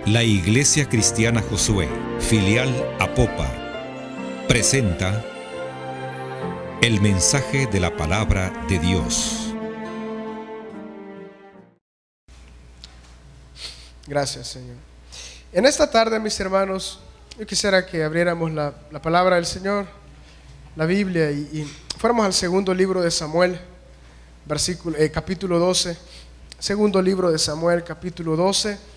La Iglesia Cristiana Josué, filial Apopa, presenta el mensaje de la palabra de Dios. Gracias, Señor. En esta tarde, mis hermanos, yo quisiera que abriéramos la palabra del Señor, la Biblia, y fuéramos al segundo libro de Samuel, capítulo 12. Segundo libro de Samuel, capítulo 12.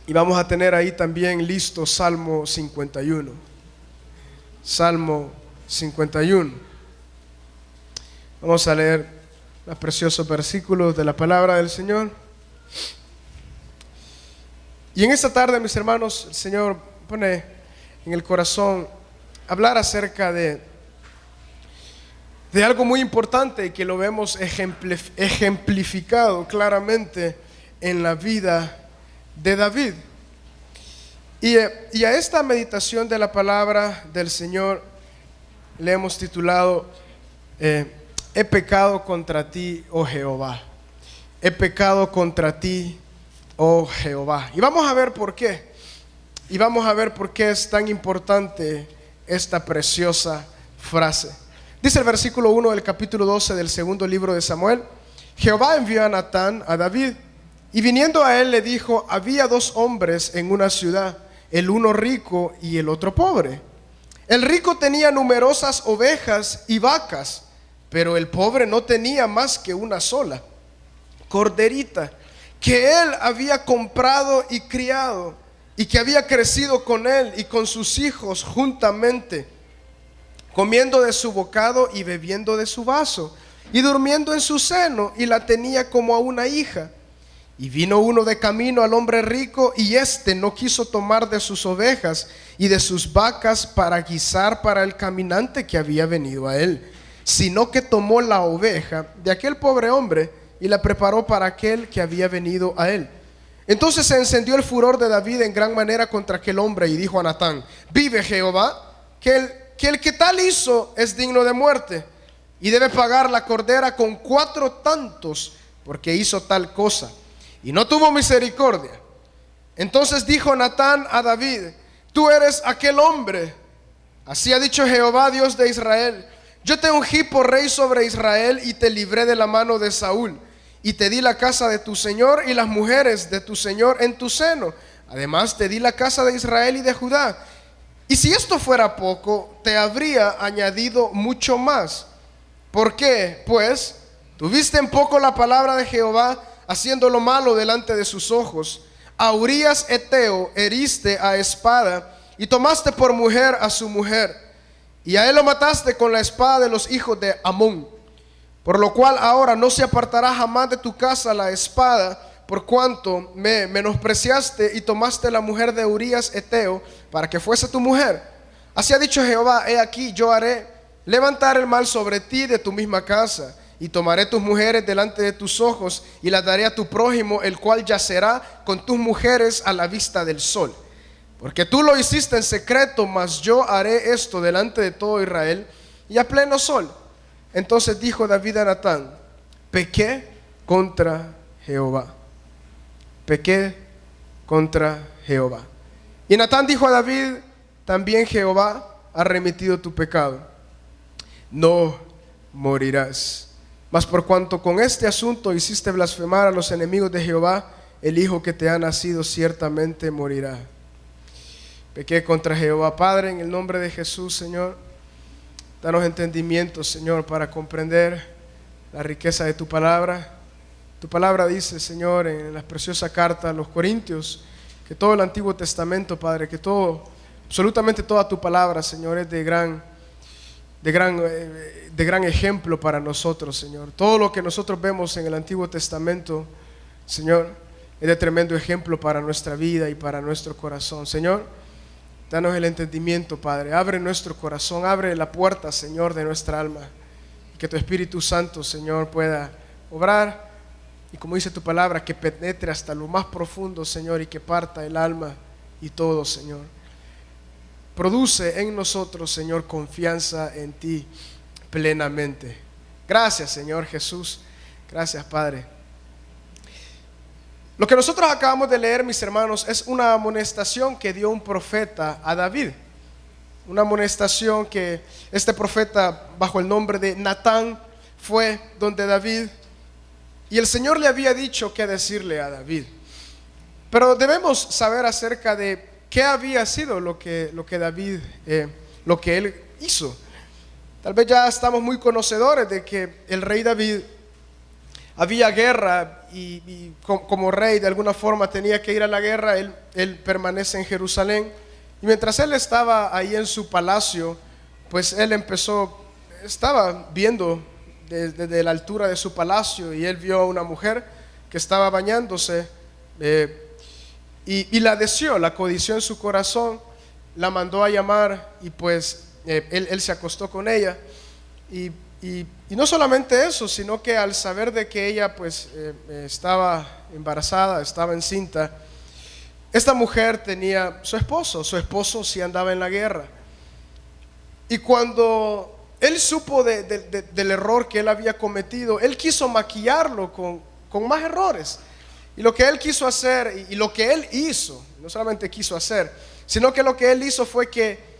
Y vamos a tener ahí también listo Salmo 51. Salmo 51. Vamos a leer los preciosos versículos de la palabra del Señor. Y en esta tarde, mis hermanos, el Señor pone en el corazón hablar acerca de algo muy importante que lo vemos ejemplificado claramente en la vida de David. Y a esta meditación de la palabra del Señor le hemos titulado He pecado contra ti, oh Jehová. He pecado contra ti, oh Jehová. Y vamos a ver por qué. Y vamos a ver por qué es tan importante esta preciosa frase. Dice el versículo 1 del capítulo 12 del segundo libro de Samuel: Jehová envió a Natán a David, y viniendo a él le dijo: había dos hombres en una ciudad, el uno rico y el otro pobre. El rico tenía numerosas ovejas y vacas, pero el pobre no tenía más que una sola corderita, que él había comprado y criado, y que había crecido con él y con sus hijos juntamente, comiendo de su bocado y bebiendo de su vaso, y durmiendo en su seno, y la tenía como a una hija. Y vino uno de camino al hombre rico, y éste no quiso tomar de sus ovejas y de sus vacas para guisar para el caminante que había venido a él, sino que tomó la oveja de aquel pobre hombre y la preparó para aquel que había venido a él. Entonces se encendió el furor de David en gran manera contra aquel hombre, y dijo a Natán: vive Jehová, que el que tal hizo es digno de muerte, y debe pagar la cordera con 4 tantos, porque hizo tal cosa, y no tuvo misericordia. Entonces dijo Natán a David: tú eres aquel hombre. Así ha dicho Jehová, Dios de Israel: yo te ungí por rey sobre Israel, y te libré de la mano de Saúl, y te di la casa de tu señor y las mujeres de tu señor en tu seno. Además te di la casa de Israel y de Judá. Y si esto fuera poco, te habría añadido mucho más. ¿Por qué? Pues tuviste en poco la palabra de Jehová, haciendo lo malo delante de sus ojos. A Urías Eteo heriste a espada, y tomaste por mujer a su mujer, y a él lo mataste con la espada de los hijos de Amón. Por lo cual ahora no se apartará jamás de tu casa la espada, por cuanto me menospreciaste y tomaste la mujer de Urías Eteo para que fuese tu mujer. Así ha dicho Jehová: he aquí, yo haré levantar el mal sobre ti de tu misma casa, y tomaré tus mujeres delante de tus ojos, y las daré a tu prójimo, el cual yacerá con tus mujeres a la vista del sol. Porque tú lo hiciste en secreto, mas yo haré esto delante de todo Israel y a pleno sol. Entonces dijo David a Natán: pequé contra Jehová. Pequé contra Jehová. Y Natán dijo a David: también Jehová ha remitido tu pecado, no morirás. Mas por cuanto con este asunto hiciste blasfemar a los enemigos de Jehová, el hijo que te ha nacido ciertamente morirá. Pequé contra Jehová. Padre, en el nombre de Jesús, Señor, danos entendimiento, Señor, para comprender la riqueza de tu palabra. Tu palabra dice, Señor, en la preciosa carta a los Corintios, que todo el Antiguo Testamento, Padre, que todo, absolutamente toda tu palabra, Señor, es de gran ejemplo para nosotros, Señor. Todo lo que nosotros vemos en el Antiguo Testamento, Señor, es de tremendo ejemplo para nuestra vida y para nuestro corazón. Señor, danos el entendimiento, Padre. Abre nuestro corazón, abre la puerta, Señor, de nuestra alma, y que tu Espíritu Santo, Señor, pueda obrar, y como dice tu palabra, que penetre hasta lo más profundo, Señor, y que parta el alma y todo, Señor. Produce en nosotros, Señor, confianza en ti plenamente. Gracias, Señor Jesús. Gracias, Padre. Lo que nosotros acabamos de leer, mis hermanos, es una amonestación que dio un profeta a David. Una amonestación que este profeta, bajo el nombre de Natán, fue donde David, y el Señor le había dicho qué decirle a David. Pero debemos saber acerca de qué había sido lo que David, lo que él hizo. Tal vez ya estamos muy conocedores de que el rey David, había guerra y como rey de alguna forma tenía que ir a la guerra. Él permanece en Jerusalén, y mientras él estaba ahí en su palacio, pues él estaba viendo desde la altura de su palacio, y él vio a una mujer que estaba bañándose, y la deseó, la codició en su corazón, la mandó a llamar, y pues él se acostó con ella. Y no solamente eso, sino que al saber de que ella pues estaba embarazada, estaba encinta, esta mujer tenía su esposo sí andaba en la guerra. Y cuando él supo del error que él había cometido, él quiso maquillarlo con más errores. Y lo que él quiso hacer, y lo que él hizo, no solamente quiso hacer, sino que lo que él hizo fue que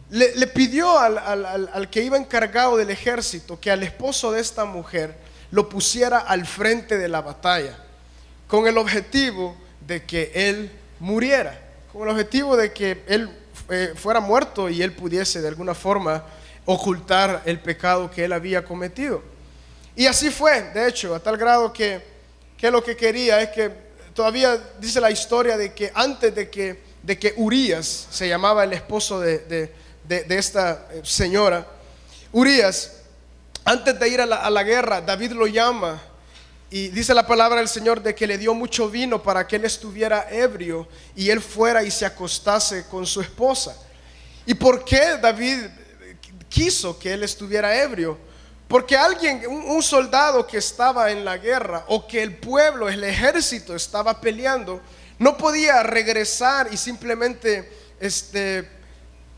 le pidió al que iba encargado del ejército que al esposo de esta mujer lo pusiera al frente de la batalla, con el objetivo de que él muriera, con el objetivo de que él fuera muerto y él pudiese de alguna forma ocultar el pecado que él había cometido. Y así fue, de hecho, a tal grado que lo que quería es que, todavía dice la historia de que antes de que Urías, se llamaba el esposo de esta señora, Urías, antes de ir a la guerra, David lo llama, y dice la palabra del Señor de que le dio mucho vino para que él estuviera ebrio y él fuera y se acostase con su esposa. ¿Y por qué David quiso que él estuviera ebrio? Porque un soldado que estaba en la guerra, o que el pueblo, el ejército estaba peleando, no podía regresar y simplemente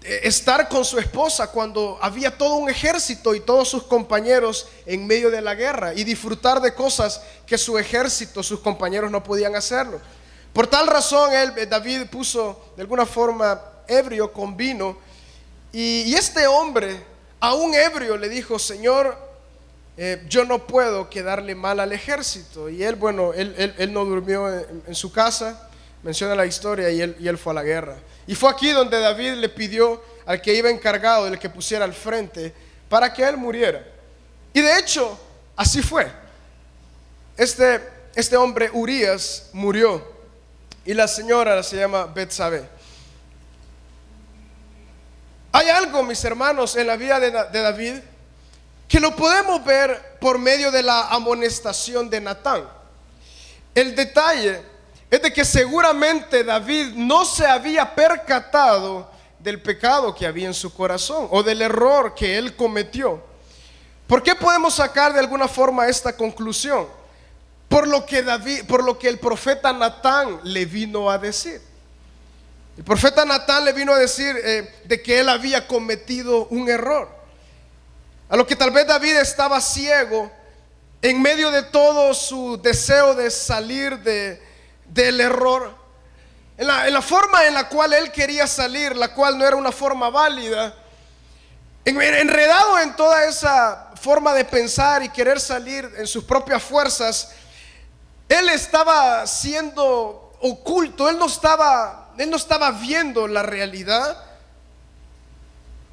estar con su esposa cuando había todo un ejército y todos sus compañeros en medio de la guerra, y disfrutar de cosas que su ejército, sus compañeros no podían hacerlo. Por tal razón David puso de alguna forma ebrio con vino, y este hombre, aún ebrio, le dijo: Señor, yo no puedo quedarle mal al ejército. Y él no durmió en su casa, menciona la historia, y él fue a la guerra. Y fue aquí donde David le pidió al que iba encargado, del que pusiera al frente, para que él muriera. Y de hecho, así fue. Este hombre Urías murió, y la señora se llama Betsabé. Hay algo, mis hermanos, en la vida de David que lo podemos ver por medio de la amonestación de Natán. El detalle es de que seguramente David no se había percatado del pecado que había en su corazón, o del error que él cometió. ¿Por qué podemos sacar de alguna forma esta conclusión? Por lo que el profeta Natán le vino a decir. El profeta Natán le vino a decir de que él había cometido un error. A lo que tal vez David estaba ciego en medio de todo su deseo de salir del error, en la forma en la cual él quería salir, la cual no era una forma válida. Enredado en toda esa forma de pensar y querer salir en sus propias fuerzas, él estaba siendo oculto. Él no estaba viendo la realidad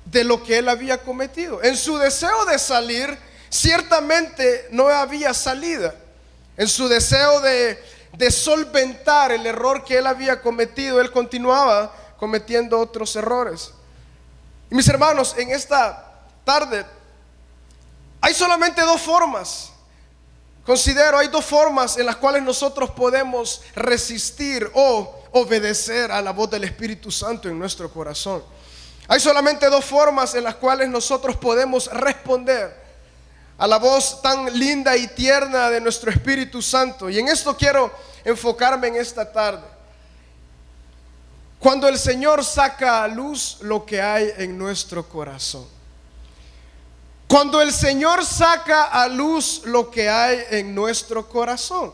de lo que él había cometido. En su deseo de salir, ciertamente no había salida. En su deseo de solventar el error que él había cometido, él continuaba cometiendo otros errores. Y mis hermanos, en esta tarde hay solamente dos formas. Hay dos formas en las cuales nosotros podemos resistir o obedecer a la voz del Espíritu Santo en nuestro corazón. Hay solamente dos formas en las cuales nosotros podemos responder a la voz tan linda y tierna de nuestro Espíritu Santo. Y en esto quiero enfocarme en esta tarde. Cuando el Señor saca a luz lo que hay en nuestro corazón. Cuando el Señor saca a luz lo que hay en nuestro corazón.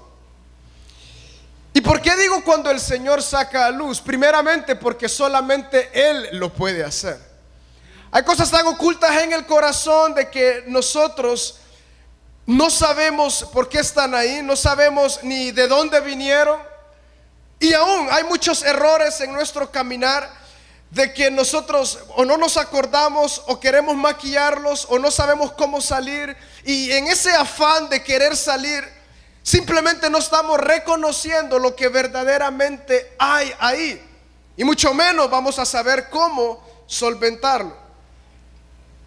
¿Y por qué digo cuando el Señor saca a luz? Primeramente porque solamente Él lo puede hacer. Hay cosas tan ocultas en el corazón de que nosotros no sabemos por qué están ahí, no sabemos ni de dónde vinieron. Y aún hay muchos errores en nuestro caminar de que nosotros o no nos acordamos o queremos maquillarlos o no sabemos cómo salir. Y en ese afán de querer salir, simplemente no estamos reconociendo lo que verdaderamente hay ahí. Y mucho menos vamos a saber cómo solventarlo.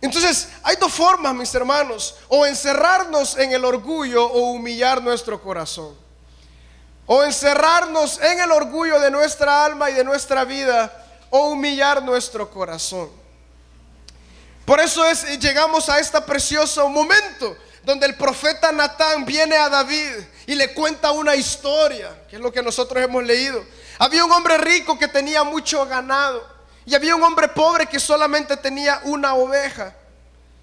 Entonces, hay dos formas, mis hermanos: o encerrarnos en el orgullo o humillar nuestro corazón. O encerrarnos en el orgullo de nuestra alma y de nuestra vida, o humillar nuestro corazón. Por eso llegamos a este precioso momento donde el profeta Natán viene a David y le cuenta una historia, que es lo que nosotros hemos leído. Había un hombre rico que tenía mucho ganado, y había un hombre pobre que solamente tenía una oveja.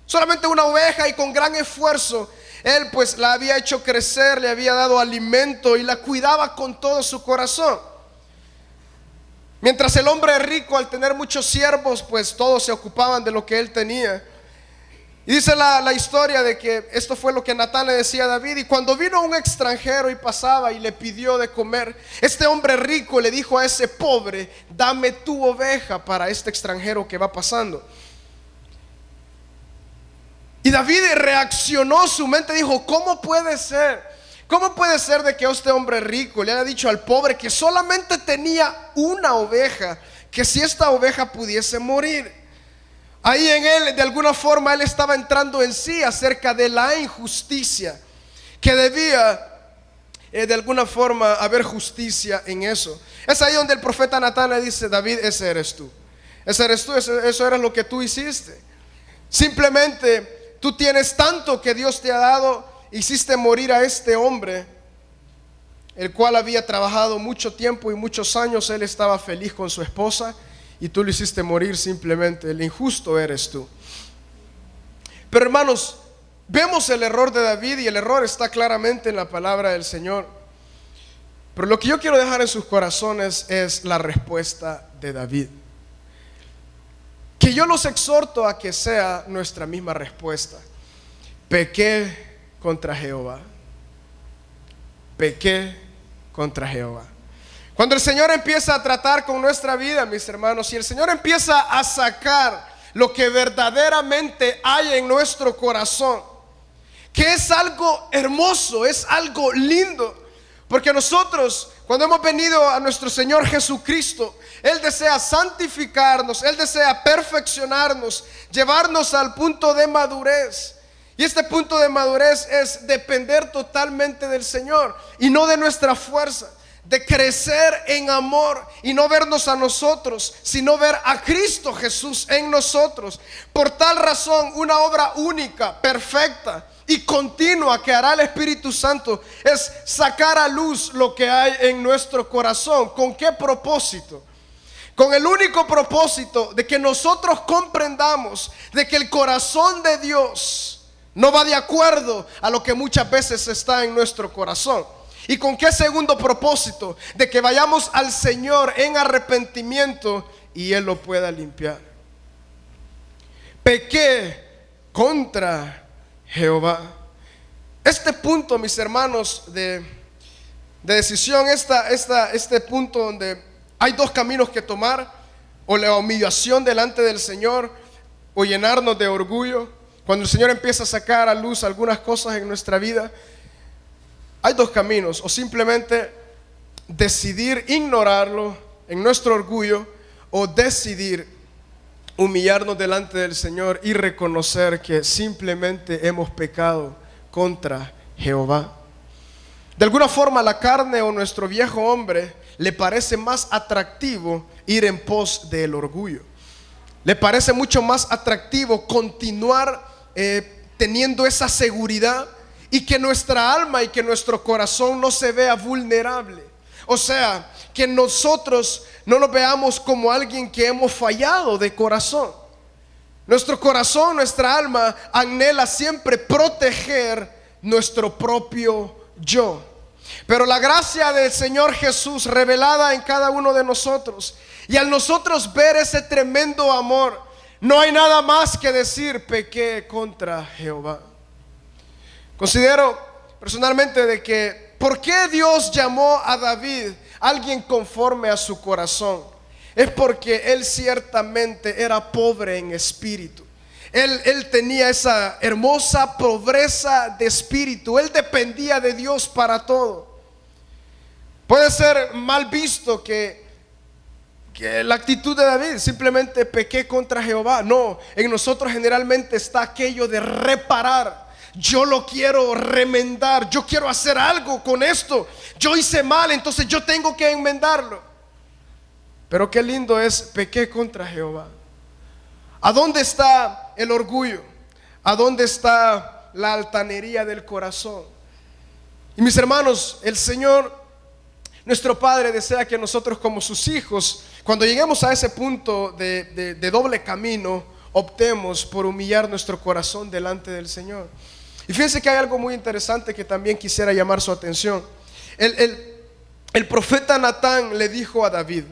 Solamente una oveja, y con gran esfuerzo él pues la había hecho crecer, le había dado alimento y la cuidaba con todo su corazón. Mientras el hombre rico, al tener muchos siervos, pues todos se ocupaban de lo que él tenía. Y dice la historia de que esto fue lo que Natán le decía a David. Y cuando vino un extranjero y pasaba y le pidió de comer, este hombre rico le dijo a ese pobre: dame tu oveja para este extranjero que va pasando. Y David reaccionó, su mente dijo: ¿cómo puede ser? ¿Cómo puede ser de que este hombre rico le haya dicho al pobre que solamente tenía una oveja, que si esta oveja pudiese morir? Ahí en él, de alguna forma, él estaba entrando en sí acerca de la injusticia, que debía de alguna forma haber justicia en eso. Es ahí donde el profeta Natán le dice: David, ese eres tú. Ese eres tú, eso era lo que tú hiciste. Simplemente tú tienes tanto que Dios te ha dado, hiciste morir a este hombre, el cual había trabajado mucho tiempo y muchos años. Él estaba feliz con su esposa y tú lo hiciste morir. Simplemente el injusto eres tú. Pero hermanos, vemos el error de David, y el error está claramente en la palabra del Señor. Pero lo que yo quiero dejar en sus corazones es la respuesta de David, que yo los exhorto a que sea nuestra misma respuesta. Pequé contra Jehová. Pequé contra Jehová. Cuando el Señor empieza a tratar con nuestra vida, mis hermanos, y el Señor empieza a sacar lo que verdaderamente hay en nuestro corazón, que es algo hermoso, es algo lindo. Porque nosotros, cuando hemos venido a nuestro Señor Jesucristo, Él desea santificarnos, Él desea perfeccionarnos, llevarnos al punto de madurez. Y este punto de madurez es depender totalmente del Señor y no de nuestra fuerza, de crecer en amor y no vernos a nosotros, sino ver a Cristo Jesús en nosotros. Por tal razón, una obra única, perfecta y continua que hará el Espíritu Santo es sacar a luz lo que hay en nuestro corazón. ¿Con qué propósito? Con el único propósito de que nosotros comprendamos de que el corazón de Dios no va de acuerdo a lo que muchas veces está en nuestro corazón. ¿Y con qué segundo propósito? De que vayamos al Señor en arrepentimiento y Él lo pueda limpiar. Pequé contra Jehová. Este punto, mis hermanos, de decisión, este punto donde hay dos caminos que tomar: o la humillación delante del Señor, o llenarnos de orgullo. Cuando el Señor empieza a sacar a luz algunas cosas en nuestra vida, hay dos caminos: o simplemente decidir ignorarlo en nuestro orgullo, o decidir humillarnos delante del Señor y reconocer que simplemente hemos pecado contra Jehová. De alguna forma, la carne o nuestro viejo hombre le parece más atractivo ir en pos del orgullo. Le parece mucho más atractivo continuar teniendo esa seguridad, y que nuestra alma y que nuestro corazón no se vea vulnerable. O sea, que nosotros no nos veamos como alguien que hemos fallado de corazón. Nuestro corazón, nuestra alma anhela siempre proteger nuestro propio yo. Pero la gracia del Señor Jesús revelada en cada uno de nosotros, y al nosotros ver ese tremendo amor, no hay nada más que decir: pequé contra Jehová. Considero personalmente de que ¿por qué Dios llamó a David alguien conforme a su corazón? Es porque él ciertamente era pobre en espíritu. Él tenía esa hermosa pobreza de espíritu. Él dependía de Dios para todo. Puede ser mal visto que la actitud de David, simplemente pequé contra Jehová. No, en nosotros generalmente está aquello de reparar. Yo lo quiero remendar, yo quiero hacer algo con esto. Yo hice mal, entonces yo tengo que enmendarlo. Pero qué lindo es pequé contra Jehová. ¿A dónde está el orgullo? ¿A dónde está la altanería del corazón? Y mis hermanos, el Señor, nuestro Padre, desea que nosotros como sus hijos, cuando lleguemos a ese punto de doble camino, optemos por humillar nuestro corazón delante del Señor. Y fíjense que hay algo muy interesante que también quisiera llamar su atención. El profeta Natán le dijo a David: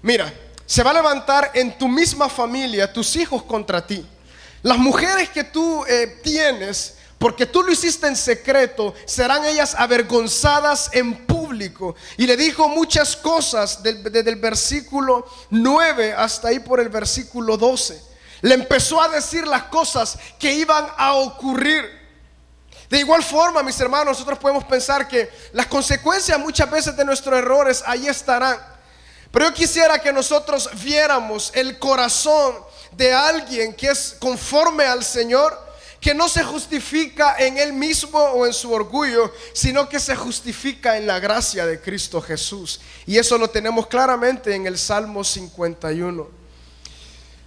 mira, se va a levantar en tu misma familia tus hijos contra ti. Las mujeres que tú tienes, porque tú lo hiciste en secreto, serán ellas avergonzadas en público. Y le dijo muchas cosas desde el versículo 9 hasta ahí por el versículo 12. Le empezó a decir las cosas que iban a ocurrir. De igual forma, mis hermanos, nosotros podemos pensar que las consecuencias muchas veces de nuestros errores ahí estarán. Pero yo quisiera que nosotros viéramos el corazón de alguien que es conforme al Señor, que no se justifica en él mismo o en su orgullo, sino que se justifica en la gracia de Cristo Jesús. Y eso lo tenemos claramente en el Salmo 51.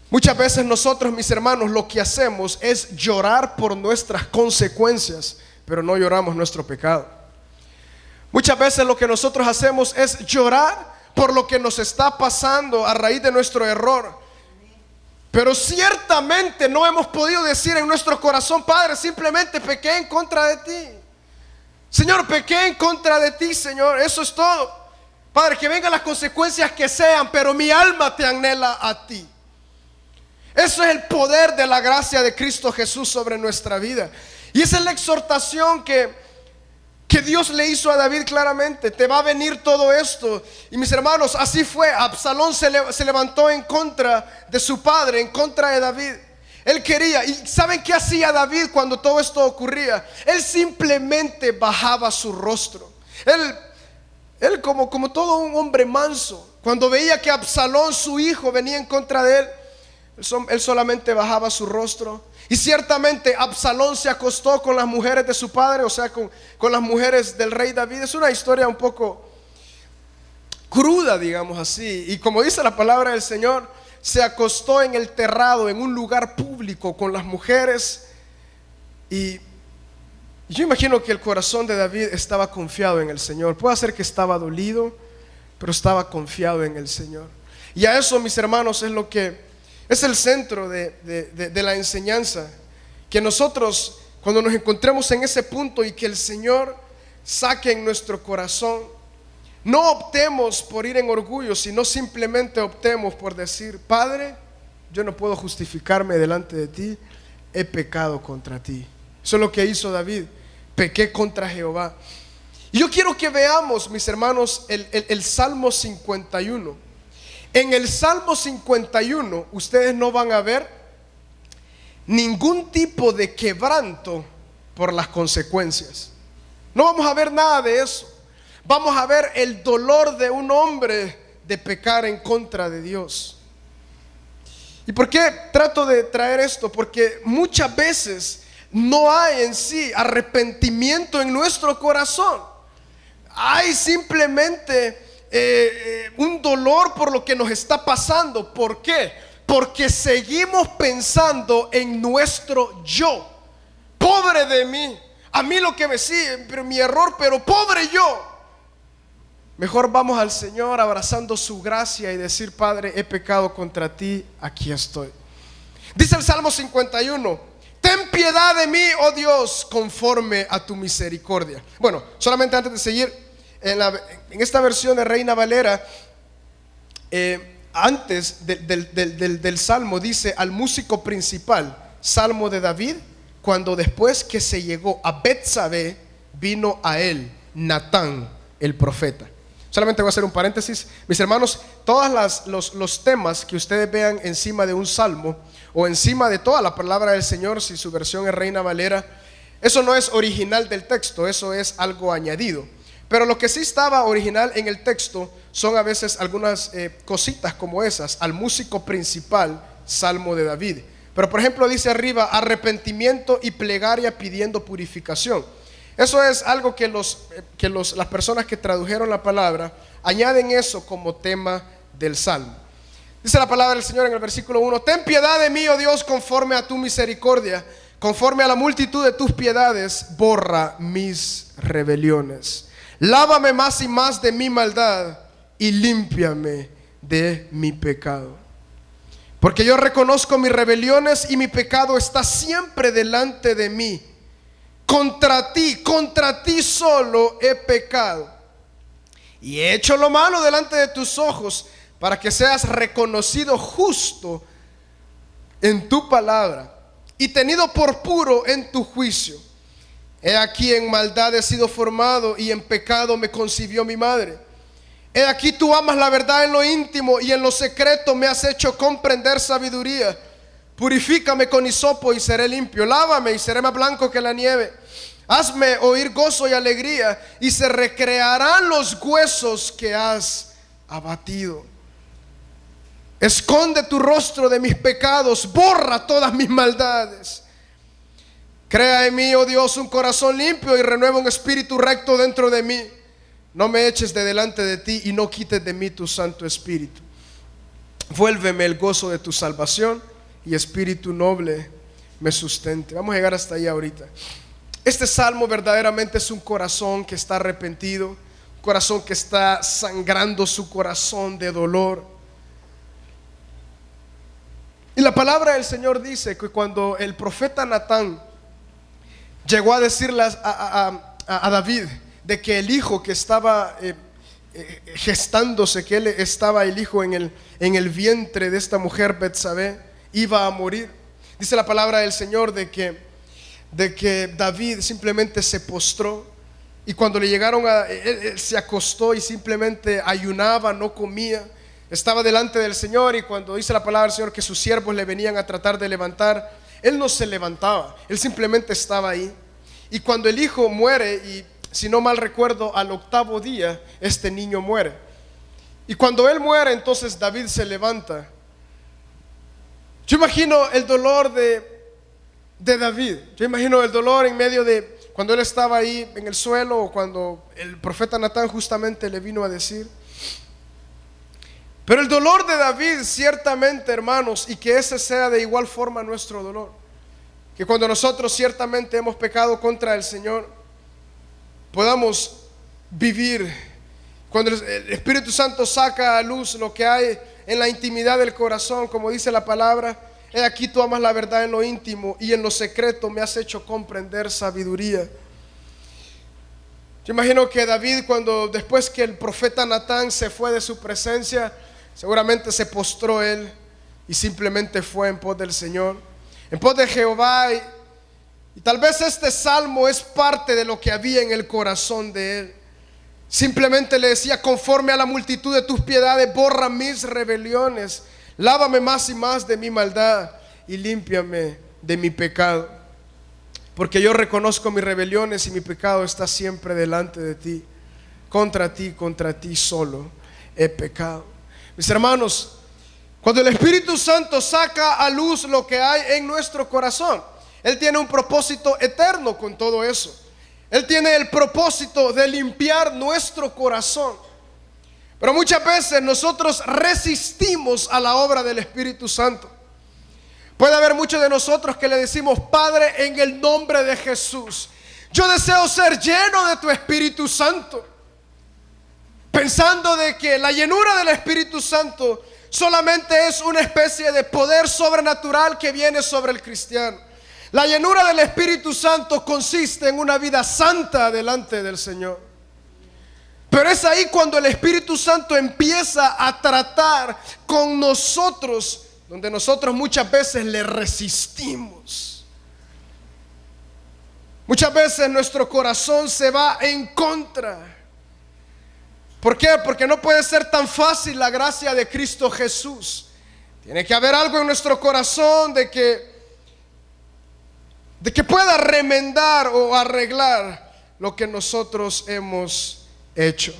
Muchas veces nosotros, mis hermanos, lo que hacemos es llorar por nuestras consecuencias, pero no lloramos nuestro pecado. Muchas veces lo que nosotros hacemos es llorar por lo que nos está pasando a raíz de nuestro error, pero ciertamente no hemos podido decir en nuestro corazón: Padre, simplemente pequé en contra de ti. Señor, pequé en contra de ti, Señor, eso es todo. Padre, que vengan las consecuencias que sean, pero mi alma te anhela a ti. Eso es el poder de la gracia de Cristo Jesús sobre nuestra vida. Y esa es la exhortación que Dios le hizo a David claramente: te va a venir todo esto. Y mis hermanos, así fue. Absalón se levantó en contra de su padre, en contra de David. Él quería, y ¿saben qué hacía David cuando todo esto ocurría? Él simplemente bajaba su rostro. Él como todo un hombre manso, cuando veía que Absalón, su hijo, venía en contra de él solamente bajaba su rostro. Y ciertamente Absalón se acostó con las mujeres de su padre, o sea, con las mujeres del rey David. Es una historia un poco cruda, digamos así. Y como dice la palabra del Señor, se acostó en el terrado, en un lugar público, con las mujeres. Y yo imagino que el corazón de David estaba confiado en el Señor. Puede ser que estaba dolido, pero estaba confiado en el Señor. Y a eso, mis hermanos, es lo que es el centro de la enseñanza. Que nosotros, cuando nos encontremos en ese punto y que el Señor saque en nuestro corazón, no optemos por ir en orgullo, sino simplemente optemos por decir: Padre, yo no puedo justificarme delante de ti, he pecado contra ti. Eso es lo que hizo David: pequé contra Jehová. Y yo quiero que veamos, mis hermanos, el Salmo 51. En el Salmo 51 ustedes no van a ver ningún tipo de quebranto por las consecuencias. No vamos a ver nada de eso. Vamos a ver el dolor de un hombre de pecar en contra de Dios. ¿Y por qué trato de traer esto? Porque muchas veces no hay en sí arrepentimiento en nuestro corazón. Hay simplemente un dolor por lo que nos está pasando. ¿Por qué? Porque seguimos pensando en nuestro yo. Pobre de mí, a mí lo que me sigue, pero mi error, pero pobre yo. Mejor vamos al Señor abrazando su gracia y decir: Padre, he pecado contra ti, aquí estoy. Dice el Salmo 51: ten piedad de mí, oh Dios, conforme a tu misericordia. Bueno, solamente antes de seguir, en esta versión de Reina Valera, antes del salmo dice al músico principal, salmo de David, cuando después que se llegó a Betsabé, vino a él Natán, el profeta. Solamente voy a hacer un paréntesis, mis hermanos. Todos los temas que ustedes vean encima de un salmo o encima de toda la palabra del Señor, si su versión es Reina Valera, eso no es original del texto, eso es algo añadido. Pero lo que sí estaba original en el texto son a veces algunas cositas como esas, al músico principal, salmo de David. Pero por ejemplo dice arriba, arrepentimiento y plegaria pidiendo purificación. Eso es algo que las personas que tradujeron la palabra añaden eso como tema del salmo. Dice la palabra del Señor en el versículo 1: ten piedad de mí, oh Dios, conforme a tu misericordia, conforme a la multitud de tus piedades, borra mis rebeliones. Lávame más y más de mi maldad y límpiame de mi pecado. Porque yo reconozco mis rebeliones y mi pecado está siempre delante de mí. Contra ti solo he pecado y he hecho lo malo delante de tus ojos, para que seas reconocido justo en tu palabra y tenido por puro en tu juicio. He aquí en maldad he sido formado y en pecado me concibió mi madre. He aquí tú amas la verdad en lo íntimo y en lo secreto me has hecho comprender sabiduría. Purifícame con hisopo y seré limpio. Lávame y seré más blanco que la nieve. Hazme oír gozo y alegría y se recrearán los huesos que has abatido. Esconde tu rostro de mis pecados, borra todas mis maldades. Crea en mí, oh Dios, un corazón limpio y renueva un espíritu recto dentro de mí. No me eches de delante de ti y no quites de mí tu Santo Espíritu. Vuélveme el gozo de tu salvación y espíritu noble me sustente. Vamos a llegar hasta ahí ahorita. Este salmo verdaderamente es un corazón que está arrepentido, un corazón que está sangrando su corazón de dolor. Y la palabra del Señor dice que cuando el profeta Natán llegó a decirle a David de que el hijo que estaba gestándose, que él estaba el hijo en el vientre de esta mujer Betsabé, iba a morir, dice la palabra del Señor de que David simplemente se postró, y cuando le llegaron él se acostó y simplemente ayunaba, no comía, estaba delante del Señor. Y cuando dice la palabra del Señor que sus siervos le venían a tratar de levantar, él no se levantaba, él simplemente estaba ahí. Y cuando el hijo muere, y si no mal recuerdo, al 8º día este niño muere. Y cuando él muere, entonces David se levanta. Yo imagino el dolor de David. Yo imagino el dolor en medio de cuando él estaba ahí en el suelo, o cuando el profeta Natán justamente le vino a decir. Pero el dolor de David, ciertamente, hermanos, y que ese sea de igual forma nuestro dolor, que cuando nosotros ciertamente hemos pecado contra el Señor, podamos vivir, cuando el Espíritu Santo saca a luz lo que hay en la intimidad del corazón, como dice la palabra: he aquí tú amas la verdad en lo íntimo y en lo secreto me has hecho comprender sabiduría. Yo imagino que David, cuando después que el profeta Natán se fue de su presencia, seguramente se postró él y simplemente fue en pos del Señor, en pos de Jehová. Y tal vez este salmo es parte de lo que había en el corazón de él. Simplemente le decía: conforme a la multitud de tus piedades, borra mis rebeliones. Lávame más y más de mi maldad y límpiame de mi pecado. Porque yo reconozco mis rebeliones y mi pecado está siempre delante de ti. Contra ti solo he pecado. Mis hermanos, cuando el Espíritu Santo saca a luz lo que hay en nuestro corazón, Él tiene un propósito eterno con todo eso. Él tiene el propósito de limpiar nuestro corazón. Pero muchas veces nosotros resistimos a la obra del Espíritu Santo. Puede haber muchos de nosotros que le decimos: Padre, en el nombre de Jesús, yo deseo ser lleno de tu Espíritu Santo, pensando de que la llenura del Espíritu Santo solamente es una especie de poder sobrenatural que viene sobre el cristiano. La llenura del Espíritu Santo consiste en una vida santa delante del Señor. Pero es ahí cuando el Espíritu Santo empieza a tratar con nosotros, donde nosotros muchas veces le resistimos. Muchas veces nuestro corazón se va en contra. ¿Por qué? Porque no puede ser tan fácil la gracia de Cristo Jesús. Tiene que haber algo en nuestro corazón de que pueda remendar o arreglar lo que nosotros hemos hecho.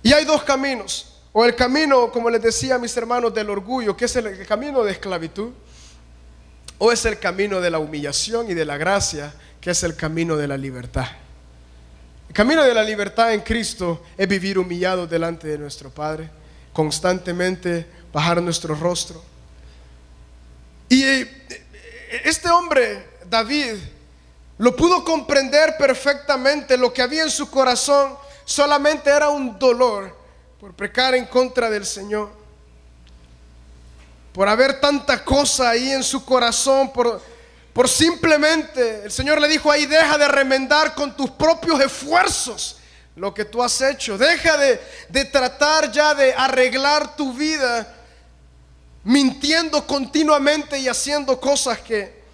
Y hay dos caminos: o el camino, como les decía a mis hermanos, del orgullo, que es el camino de esclavitud, o es el camino de la humillación y de la gracia, que es el camino de la libertad. El camino de la libertad en Cristo es vivir humillados delante de nuestro Padre, constantemente bajar nuestro rostro. Y este hombre, David, lo pudo comprender perfectamente. Lo que había en su corazón solamente era un dolor por pecar en contra del Señor, por haber tanta cosa ahí en su corazón, por simplemente, el Señor le dijo ahí: deja de remendar con tus propios esfuerzos lo que tú has hecho. Deja de tratar ya de arreglar tu vida mintiendo continuamente y haciendo cosas que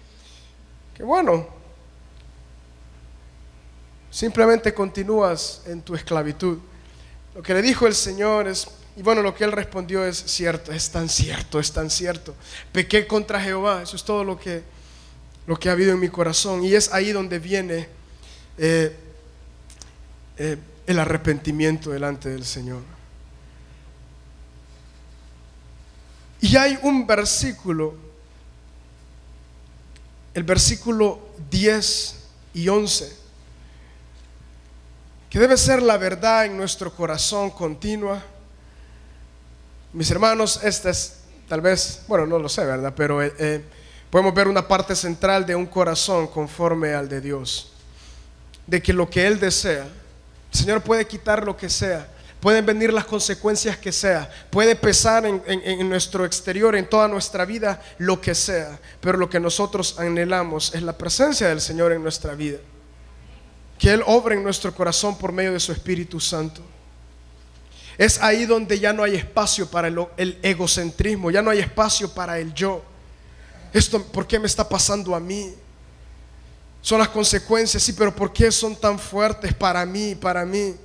bueno, simplemente continúas en tu esclavitud. Lo que le dijo el Señor es, y bueno, lo que él respondió es cierto, es tan cierto, es tan cierto. Pequé contra Jehová, eso es todo lo que ha habido en mi corazón. Y es ahí donde viene el arrepentimiento delante del Señor. Y hay un versículo, el versículo 10 y 11, que debe ser la verdad en nuestro corazón continua. Mis hermanos, esta es tal vez, bueno, no lo sé, ¿verdad? Pero podemos ver una parte central de un corazón conforme al de Dios, de que lo que Él desea, el Señor puede quitar lo que sea, pueden venir las consecuencias que sea, puede pesar en nuestro exterior, en toda nuestra vida, lo que sea, pero lo que nosotros anhelamos es la presencia del Señor en nuestra vida, que Él obre en nuestro corazón por medio de su Espíritu Santo. Es ahí donde ya no hay espacio para el egocentrismo, ya no hay espacio para el yo. Esto, ¿por qué me está pasando a mí? Son las consecuencias, sí, pero ¿por qué son tan fuertes para mí, para mí?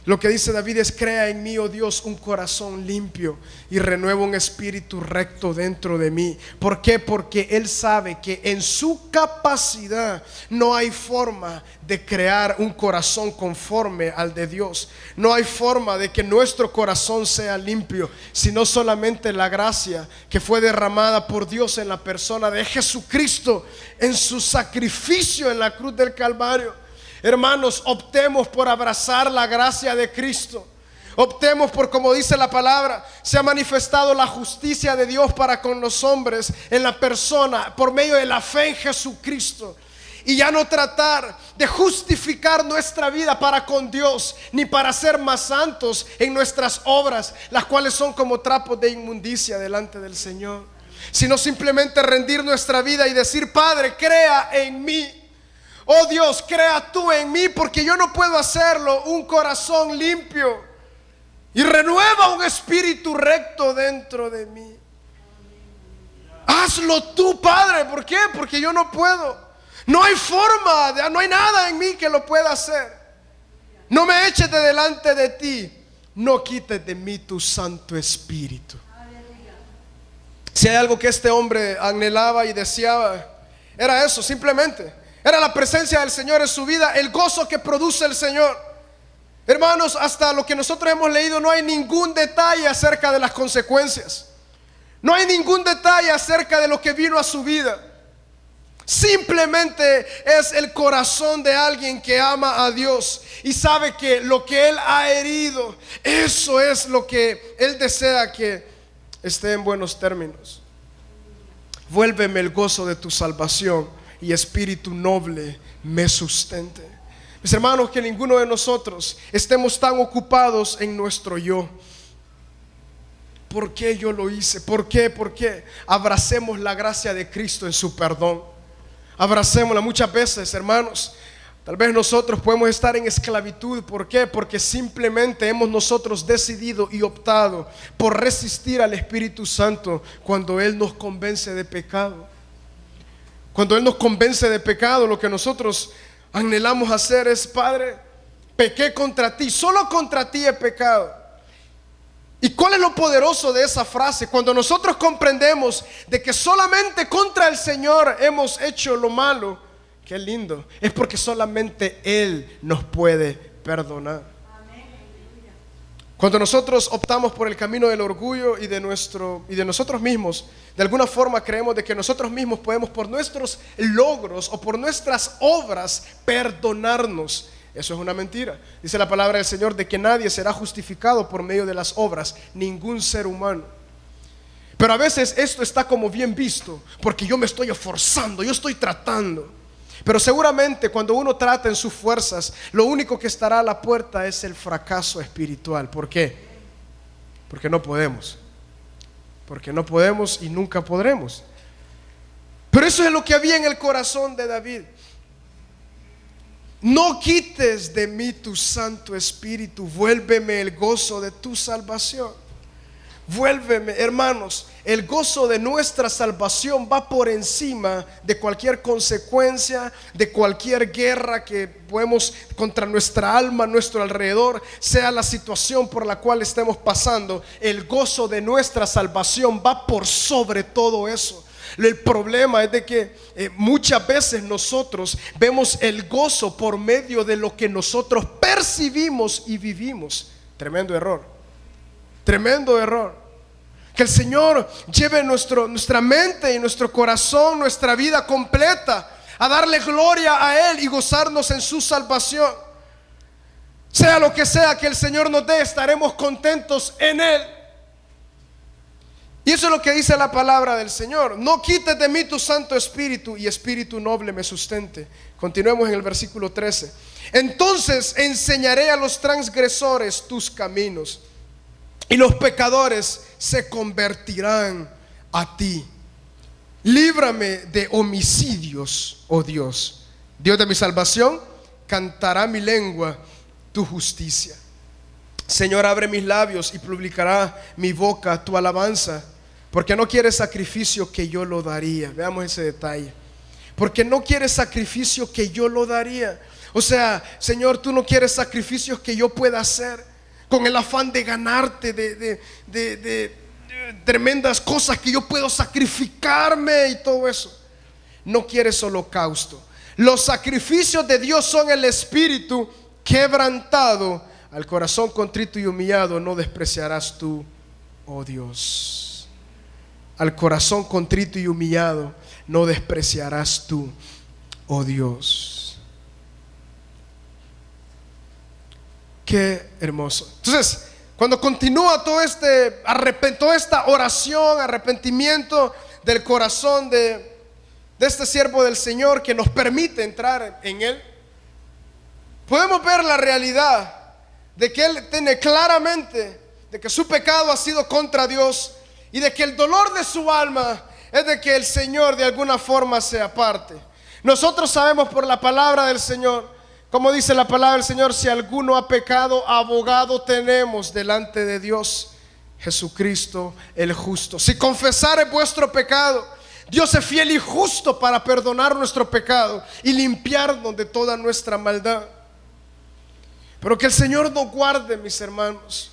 Lo que dice David es: crea en mí, oh Dios, un corazón limpio y renueva un espíritu recto dentro de mí. ¿Por qué? Porque Él sabe que en su capacidad no hay forma de crear un corazón conforme al de Dios. No hay forma de que nuestro corazón sea limpio, sino solamente la gracia que fue derramada por Dios en la persona de Jesucristo, en su sacrificio en la cruz del Calvario. Hermanos, optemos por abrazar la gracia de Cristo. Optemos por, como dice la palabra, se ha manifestado la justicia de Dios para con los hombres en la persona, por medio de la fe en Jesucristo. Y ya no tratar de justificar nuestra vida para con Dios, ni para ser más santos en nuestras obras, las cuales son como trapos de inmundicia delante del Señor, sino simplemente rendir nuestra vida y decir: Padre, crea en mí. Oh Dios, crea tú en mí, porque yo no puedo hacerlo. Un corazón limpio y renueva un espíritu recto dentro de mí. Hazlo tú, Padre. ¿Por qué? Porque yo no puedo. No hay forma, no hay nada en mí que lo pueda hacer. No me eches de delante de ti, no quites de mí tu Santo Espíritu. Si hay algo que este hombre anhelaba y deseaba, era eso, simplemente. Era la presencia del Señor en su vida, el gozo que produce el Señor. Hermanos, hasta lo que nosotros hemos leído, no hay ningún detalle acerca de las consecuencias. No hay ningún detalle acerca de lo que vino a su vida. Simplemente es el corazón de alguien que ama a Dios y sabe que lo que Él ha herido, eso es lo que Él desea que esté en buenos términos. Vuélveme el gozo de tu salvación y espíritu noble me sustente. Mis hermanos, que ninguno de nosotros estemos tan ocupados en nuestro yo. ¿por qué yo lo hice? ¿Por qué? ¿Por qué? Abracemos la gracia de Cristo en su perdón. Abracémosla. Muchas veces, hermanos, tal vez nosotros podemos estar en esclavitud. ¿Por qué? Porque simplemente hemos nosotros decidido y optado por resistir al Espíritu Santo cuando Él nos convence de pecado. Cuando Él nos convence de pecado, lo que nosotros anhelamos hacer es: Padre, pequé contra ti, solo contra ti he pecado. ¿Y cuál es lo poderoso de esa frase? Cuando nosotros comprendemos de que solamente contra el Señor hemos hecho lo malo, qué lindo, es porque solamente Él nos puede perdonar. Cuando nosotros optamos por el camino del orgullo y de nosotros mismos, de alguna forma creemos de que nosotros mismos podemos, por nuestros logros o por nuestras obras, perdonarnos. Eso es una mentira. Dice la palabra del Señor de que nadie será justificado por medio de las obras, ningún ser humano. Pero a veces esto está como bien visto, porque yo me estoy esforzando, yo estoy tratando. Pero seguramente cuando uno trata en sus fuerzas, lo único que estará a la puerta es el fracaso espiritual. ¿Por qué? Porque no podemos. Porque no podemos y nunca podremos. Pero eso es lo que había en el corazón de David. No quites de mí tu Santo Espíritu, vuélveme el gozo de tu salvación. Vuélveme, hermanos, el gozo de nuestra salvación va por encima de cualquier consecuencia, de cualquier guerra que podemos contra nuestra alma, nuestro alrededor, sea la situación por la cual estemos pasando. El gozo de nuestra salvación va por sobre todo eso. El problema es de que muchas veces nosotros vemos el gozo por medio de lo que nosotros percibimos y vivimos. Tremendo error. Tremendo error. Que el Señor lleve nuestra mente y nuestro corazón, nuestra vida completa, a darle gloria a Él y gozarnos en su salvación. Sea lo que sea que el Señor nos dé, estaremos contentos en Él. Y eso es lo que dice la palabra del Señor: no quites de mí tu Santo Espíritu, y espíritu noble me sustente. Continuemos en el versículo 13. Entonces enseñaré a los transgresores tus caminos, y los pecadores se convertirán a ti. Líbrame de homicidios, oh Dios. Dios de mi salvación, cantará mi lengua tu justicia. Señor, abre mis labios y publicará mi boca tu alabanza. Porque no quieres sacrificio, que yo lo daría. Veamos ese detalle. Porque no quieres sacrificio, que yo lo daría. O sea, Señor, tú no quieres sacrificios que yo pueda hacer con el afán de ganarte, de tremendas cosas que yo puedo sacrificarme y todo eso. No quieres holocausto. Los sacrificios de Dios son el espíritu quebrantado. Al corazón contrito y humillado no despreciarás tú, oh Dios. Al corazón contrito y humillado no despreciarás tú, oh Dios. Qué hermoso. Entonces, cuando continúa toda esta oración, arrepentimiento del corazón de este siervo del Señor, que nos permite entrar en Él, podemos ver la realidad de que Él tiene claramente de que su pecado ha sido contra Dios, y de que el dolor de su alma es de que el Señor de alguna forma se aparte. Nosotros sabemos por la palabra del Señor, como dice la palabra del Señor: si alguno ha pecado, abogado tenemos delante de Dios, Jesucristo el justo. Si confesare vuestro pecado, Dios es fiel y justo para perdonar nuestro pecado y limpiarnos de toda nuestra maldad. Pero que el Señor nos guarde, mis hermanos.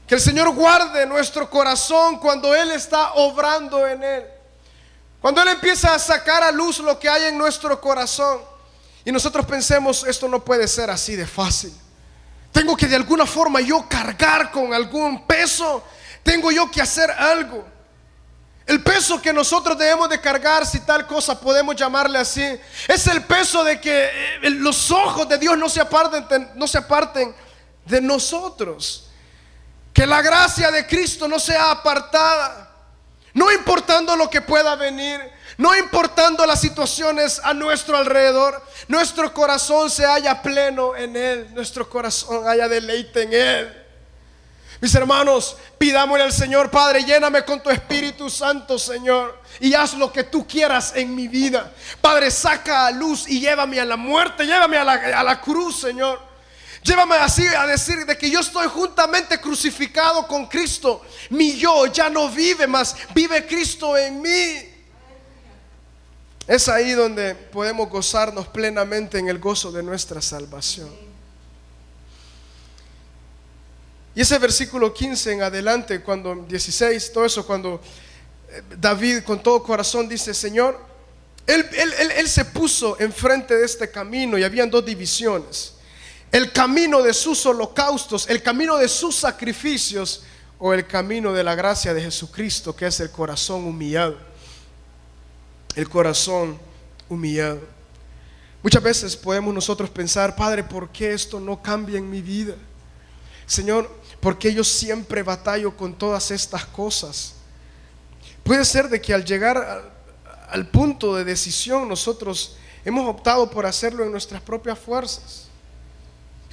Que el Señor guarde nuestro corazón cuando Él está obrando en Él. Cuando Él empieza a sacar a luz lo que hay en nuestro corazón, y nosotros pensemos: esto no puede ser así de fácil. Tengo que de alguna forma yo cargar con algún peso. Tengo yo que hacer algo. El peso que nosotros debemos de cargar, si tal cosa podemos llamarle así, es el peso de que los ojos de Dios no se aparten de nosotros. Que la gracia de Cristo no sea apartada, no importando lo que pueda venir, no importando las situaciones a nuestro alrededor. Nuestro corazón se halla pleno en Él, nuestro corazón haya deleite en Él. Mis hermanos, pidámosle al Señor: Padre, lléname con tu Espíritu Santo, Señor, y haz lo que tú quieras en mi vida. Padre, saca a luz y llévame a la muerte, llévame a la cruz, Señor. Llévame así a decir de que yo estoy juntamente crucificado con Cristo. Mi yo ya no vive más, vive Cristo en mí. Es ahí donde podemos gozarnos plenamente en el gozo de nuestra salvación. Y ese versículo 15 en adelante, cuando 16, todo eso, cuando David con todo corazón dice: Señor, él se puso enfrente de este camino, y habían dos divisiones: el camino de sus holocaustos, el camino de sus sacrificios, o el camino de la gracia de Jesucristo, que es el corazón humillado. El corazón humillado. Muchas veces podemos nosotros pensar: Padre, ¿por qué esto no cambia en mi vida? Señor, ¿por qué yo siempre batallo con todas estas cosas? Puede ser de que al llegar al punto de decisión, nosotros hemos optado por hacerlo en nuestras propias fuerzas.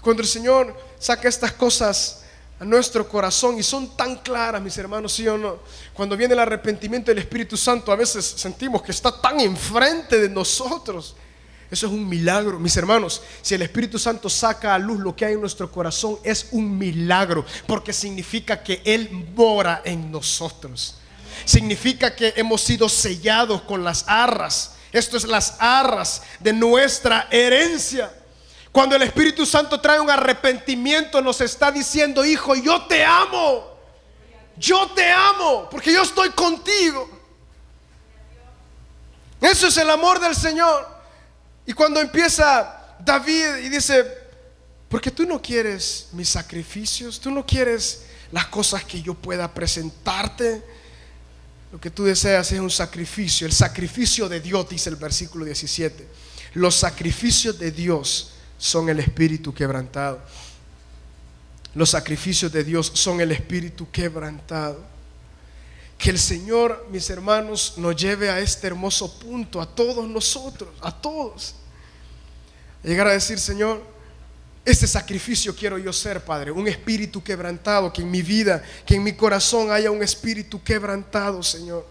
Cuando el Señor saca estas cosas a nuestro corazón, y son tan claras, mis hermanos, ¿sí o no? Cuando viene el arrepentimiento del Espíritu Santo, a veces sentimos que está tan enfrente de nosotros. Eso es un milagro, mis hermanos. Si el Espíritu Santo saca a luz lo que hay en nuestro corazón, es un milagro, porque significa que Él mora en nosotros. Significa que hemos sido sellados con las arras. Esto es las arras de nuestra herencia. Cuando el Espíritu Santo trae un arrepentimiento, nos está diciendo: hijo, yo te amo. Yo te amo porque yo estoy contigo. Eso es el amor del Señor. Y cuando empieza David y dice: porque tú no quieres mis sacrificios, tú no quieres las cosas que yo pueda presentarte. Lo que tú deseas es un sacrificio, el sacrificio de Dios, dice el versículo 17. Los sacrificios de Dios son el espíritu quebrantado. Los sacrificios de Dios son el espíritu quebrantado. Que el Señor, mis hermanos, nos lleve a este hermoso punto, a todos nosotros, a todos. Llegar a decir: Señor, este sacrificio quiero yo ser, Padre. Un espíritu quebrantado, que en mi vida, que en mi corazón haya un espíritu quebrantado, Señor.